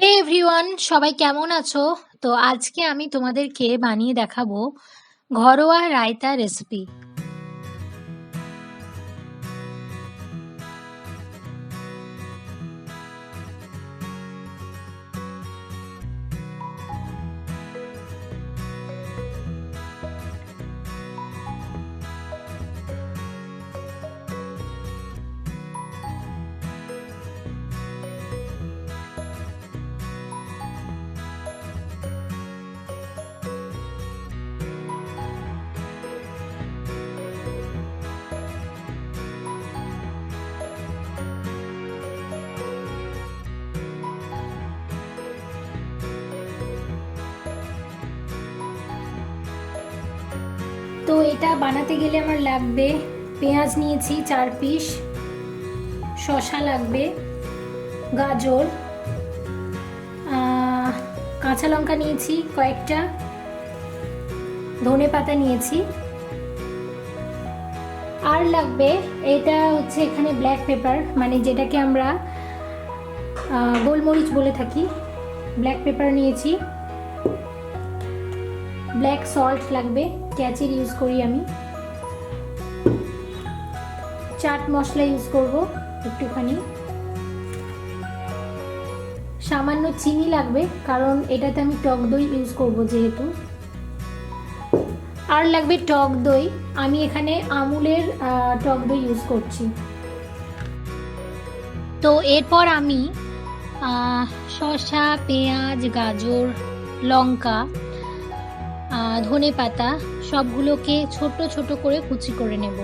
হে everyone, সবাই কেমন আছো? তো আজকে আমি তোমাদেরকে বানিয়ে দেখাবো ঘরোয়া রায়তা রেসিপি। তো এটা বানাতে গেলে আমার লাগবে পেঁয়াজ নিয়েছি 4 পিস, শসা লাগবে, গাজর, কাঁচা লঙ্কা নিয়েছি কয়েকটা, ধনে পাতা নিয়েছি, আর লাগবে এটা হচ্ছে এখানে ব্ল্যাক পেপার, মানে যেটাকে আমরা গোলমরিচ বলে থাকি। ব্ল্যাক পেপার নিয়েছি, ব্ল্যাক সল্ট লাগবে, ক্যাচির ইউজ করি আমি, চাট মশলা ইউজ করব একটুখানি, সামান্য চিনি লাগবে কারণ এটাতে আমি টক দই ইউজ করব যেহেতু, আর লাগবে টক দই। আমি এখানে আমুলের টক দই ইউজ করছি। তো এরপর আমি শসা, পেঁয়াজ, গাজর, লঙ্কা, ধনে পাতা সবগুলোকে ছোট ছোট করে কুচি করে নেব।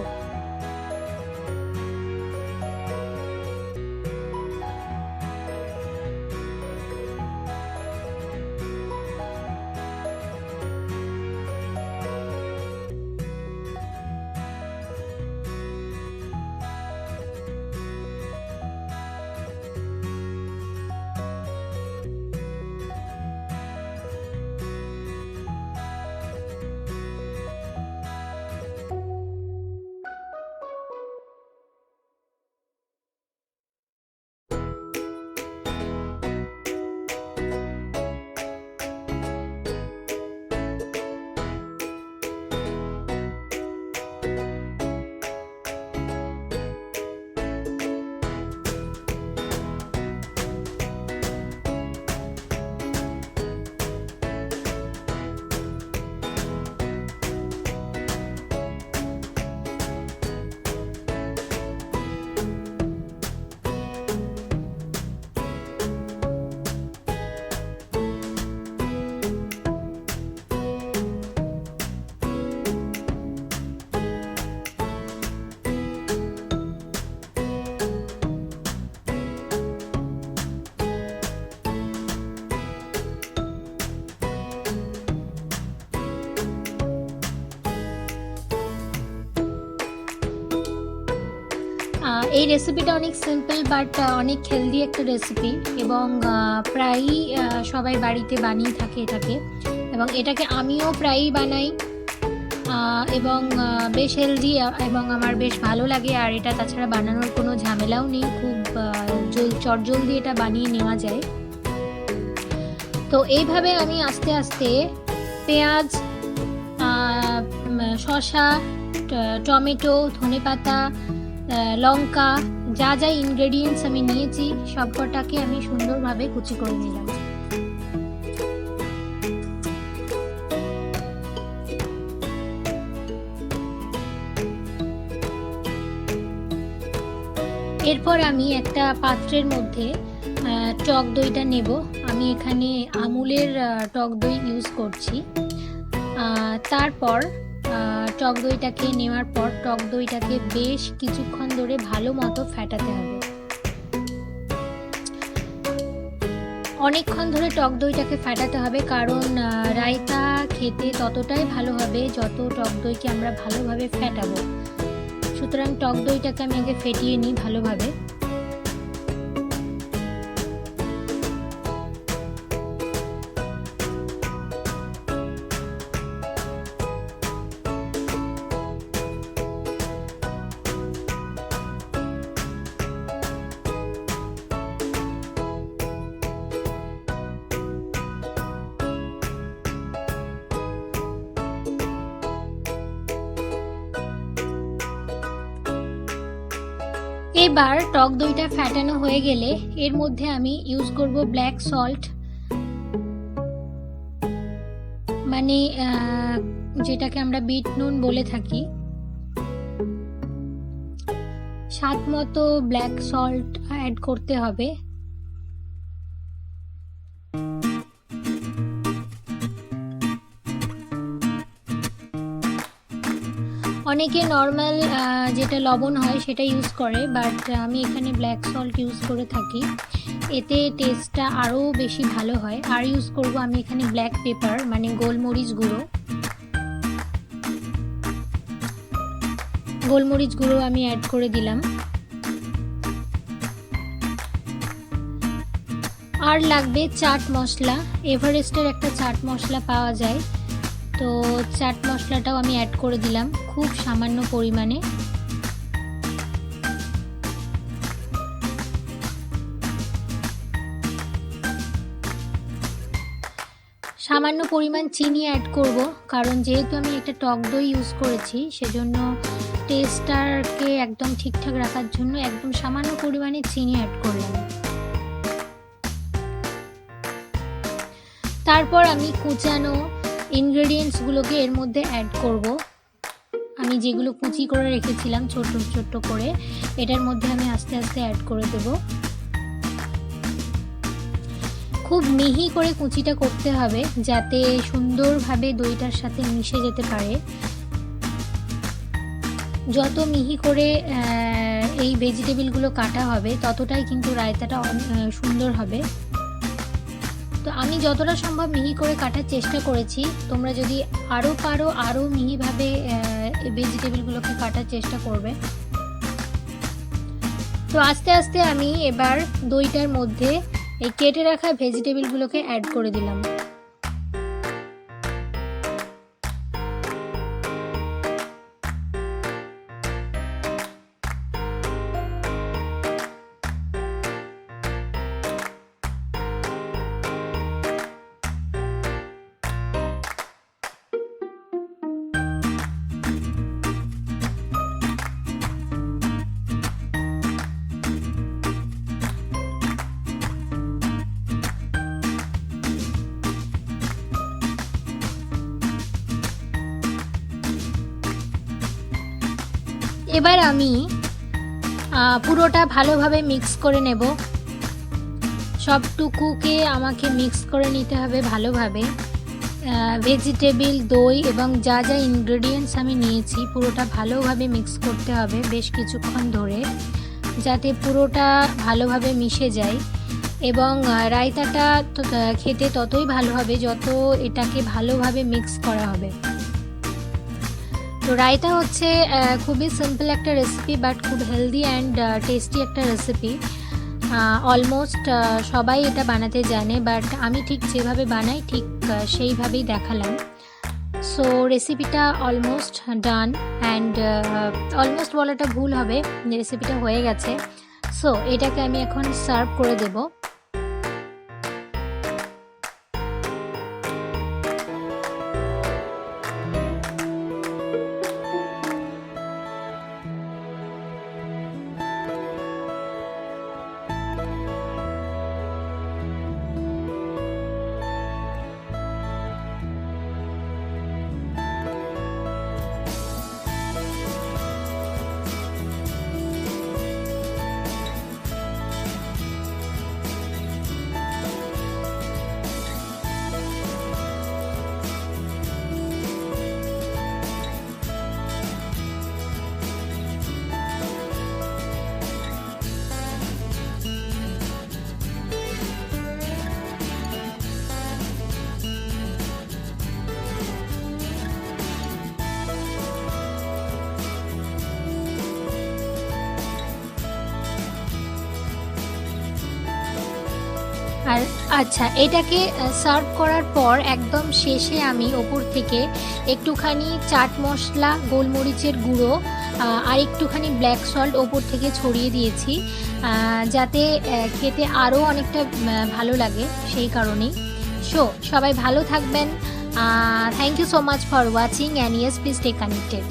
এই রেসিপিটা অনেক সিম্পল বাট অনেক হেলদি একটা রেসিপি, এবং প্রায়ই সবাই বাড়িতে বানিয়ে থাকে এটাকে, এবং এটাকে আমিও প্রায়ই বানাই, এবং বেশ হেলদি এবং আমার বেশ ভালো লাগে। আর এটা তাছাড়া বানানোর কোনো ঝামেলাও নেই, খুব চটজলদি এটা বানিয়ে নেওয়া যায়। তো এইভাবে আমি আস্তে আস্তে পেঁয়াজ, শসা, টমেটো, ধনেপাতা, লঙ্কা, যা যা ইনগ্রেডিয়েন্টস আমি নিয়েছি সবকটাকে আমি সুন্দরভাবে কুচি করে নিলাম। এরপর আমি একটা পাত্রের মধ্যে টক দইটা নেব। আমি এখানে আমুলের টক দই ইউজ করছি। তারপর টক দইটাকে নেওয়ার পর টক দইটাকে বেশ কিছুক্ষণ ধরে ভালো মতো ফেটাতে হবে। অনেকক্ষণ ধরে টক দইটাকে ফেটাতে হবে, কারণ রায়তা খেতে ততটাই ভালো হবে যত টক দইকে আমরা ভালোভাবে ফেটাবো। সুতরাং টক দইটাকে আমি আগে ফেটিয়ে নিই ভালোভাবে। এবার টক দইটা ফ্যাটানো হয়ে গেলে এর মধ্যে আমি ইউজ করব ব্ল্যাক সল্ট, মানে যেটাকে আমরা বিট নুন বলে থাকি। স্বাদ মতো ব্ল্যাক সল্ট অ্যাড করতে হবে। অনেকে নর্মাল যেটা লবণ হয় সেটা ইউজ করে, বাট আমি এখানে ব্ল্যাক সল্ট ইউজ করে থাকি, এতে টেস্টটা আরও বেশি ভালো হয়। আর ইউজ করব আমি এখানে ব্ল্যাক পেপার, মানে গোলমরিচ গুঁড়ো। গোলমরিচ গুঁড়ো আমি অ্যাড করে দিলাম। আর লাগবে চাট মশলা। এভারেস্টের একটা চাট মশলা পাওয়া যায়, তো চাট মশলাটাও আমি অ্যাড করে দিলাম খুব সামান্য পরিমাণে। সামান্য পরিমাণ চিনি অ্যাড করব, কারণ যেহেতু আমি একটা টক দই ইউজ করেছি সেজন্য টেস্টটাকে একদম ঠিকঠাক রাখার জন্য একদম সামান্য পরিমাণে চিনি অ্যাড করলাম। তারপর আমি কুচানো ইনগ্রেডিয়েন্টসগুলোকে এর মধ্যে অ্যাড করব। আমি যেগুলো কুচি করে রেখেছিলাম ছোট ছোট করে, এটার মধ্যে আমি আস্তে আস্তে অ্যাড করে দেব। খুব মিহি করে কুচিটা করতে হবে যাতে সুন্দরভাবে দইটার সাথে মিশে যেতে পারে। যত মিহি করে এই ভেজিটেবলগুলো কাটা হবে ততটাই কিন্তু রায়তাটা সুন্দর হবে। তো আমি যতটা সম্ভব মিহি করে কাটার চেষ্টা করেছি, তোমরা যদি আরও পারো আরও মিহিভাবে ভেজিটেবলগুলোকে কাটার চেষ্টা করবে। তো আস্তে আস্তে আমি এবার দইটার মধ্যে এই কেটে রাখা ভেজিটেবলগুলোকে অ্যাড করে দিলাম। এবার আমি পুরোটা ভালোভাবে মিক্স করে নেব। সবটুকুকে আমাকে মিক্স করে নিতে হবে ভালোভাবে। ভেজিটেবল, দই এবং যা যা ইনগ্রেডিয়েন্টস আমি নিয়েছি পুরোটা ভালোভাবে মিক্স করতে হবে বেশ কিছুক্ষণ ধরে, যাতে পুরোটা ভালোভাবে মিশে যায়। এবং রায়তাটা খেতে ততই ভালো হবে যত এটাকে ভালোভাবে মিক্স করা হবে। তো রায়তা হচ্ছে খুবই সিম্পল একটা রেসিপি, বাট খুব হেলদি অ্যান্ড টেস্টি একটা রেসিপি। অলমোস্ট সবাই এটা বানাতে জানে, বাট আমি ঠিক যেভাবে বানাই ঠিক সেইভাবেই দেখালাম। সো রেসিপিটা অলমোস্ট ডান, অ্যান্ড অলমোস্ট বলাটা ভুল হবে, রেসিপিটা হয়ে গেছে। সো এটাকে আমি এখন সার্ভ করে দেবো। আর আচ্ছা, এটাকে সার্ভ করার পর একদম শেষে আমি ওপর থেকে একটুখানি চাট মশলা, গোলমরিচের গুঁড়ো আর একটুখানি ব্ল্যাক সল্ট ওপর থেকে ছড়িয়ে দিয়েছি, যাতে খেতে আরও অনেকটা ভালো লাগে, সেই কারণেই। সো সবাই ভালো থাকবেন। Thank you so much for watching, and yes, please stay connected.